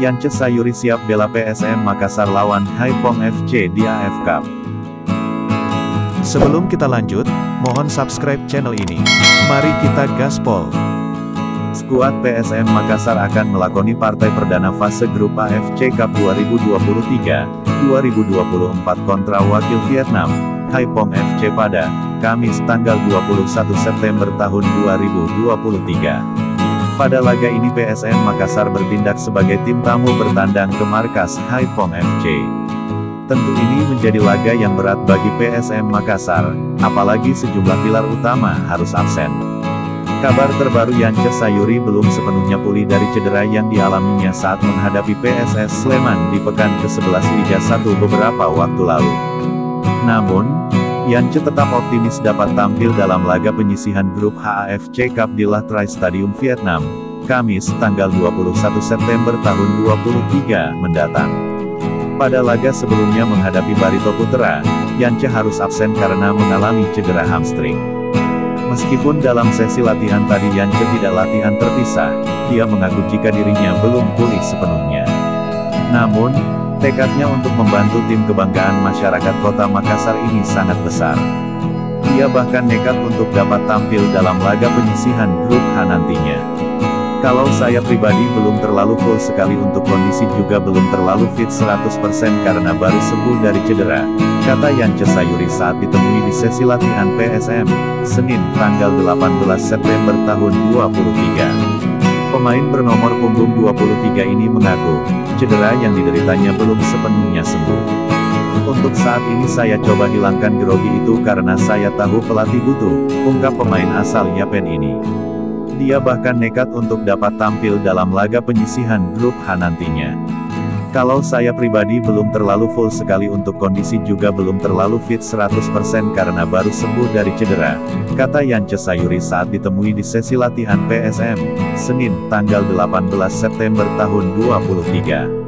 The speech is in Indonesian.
Yance Sayuri siap bela PSM Makassar lawan Haiphong FC di AF Cup. Sebelum kita lanjut, mohon subscribe channel ini. Mari kita gaspol. Skuad PSM Makassar akan melakoni partai perdana fase grup AFC Cup 2023-2024 kontra wakil Vietnam, Haiphong FC pada Kamis tanggal 21 September tahun 2023. Pada laga ini PSM Makassar bertindak sebagai tim tamu bertandang ke markas Haiphong FC. Tentu ini menjadi laga yang berat bagi PSM Makassar, apalagi sejumlah pilar utama harus absen. Kabar terbaru Yance Sayuri belum sepenuhnya pulih dari cedera yang dialaminya saat menghadapi PSS Sleman di pekan ke-11 Liga 1 beberapa waktu lalu. Namun, Yance tetap optimis dapat tampil dalam laga penyisihan grup AFC Cup di Latrai Stadium Vietnam, Kamis tanggal 21 September tahun 2023 mendatang. Pada laga sebelumnya menghadapi Barito Putra, Yance harus absen karena mengalami cedera hamstring. Meskipun dalam sesi latihan tadi Yance tidak latihan terpisah, dia mengaku jika dirinya belum pulih sepenuhnya. Namun, tekadnya untuk membantu tim kebanggaan masyarakat kota Makassar ini sangat besar. Ia bahkan nekat untuk dapat tampil dalam laga penyisihan grup H nantinya. Kalau saya pribadi belum terlalu full sekali untuk kondisi juga belum terlalu fit 100% karena baru sembuh dari cedera, kata Yance Sayuri saat ditemui di sesi latihan PSM, Senin tanggal 18 September tahun 2023. Pemain bernomor punggung 23 ini mengaku, cedera yang dideritanya belum sepenuhnya sembuh. Untuk saat ini saya coba hilangkan grogi itu karena saya tahu pelatih butuh, ungkap pemain asal Yapen ini. Dia bahkan nekat untuk dapat tampil dalam laga penyisihan grup H nantinya. Kalau saya pribadi belum terlalu full sekali untuk kondisi juga belum terlalu fit 100% karena baru sembuh dari cedera, kata Yance Sayuri saat ditemui di sesi latihan PSM, Senin tanggal 18 September tahun 2023.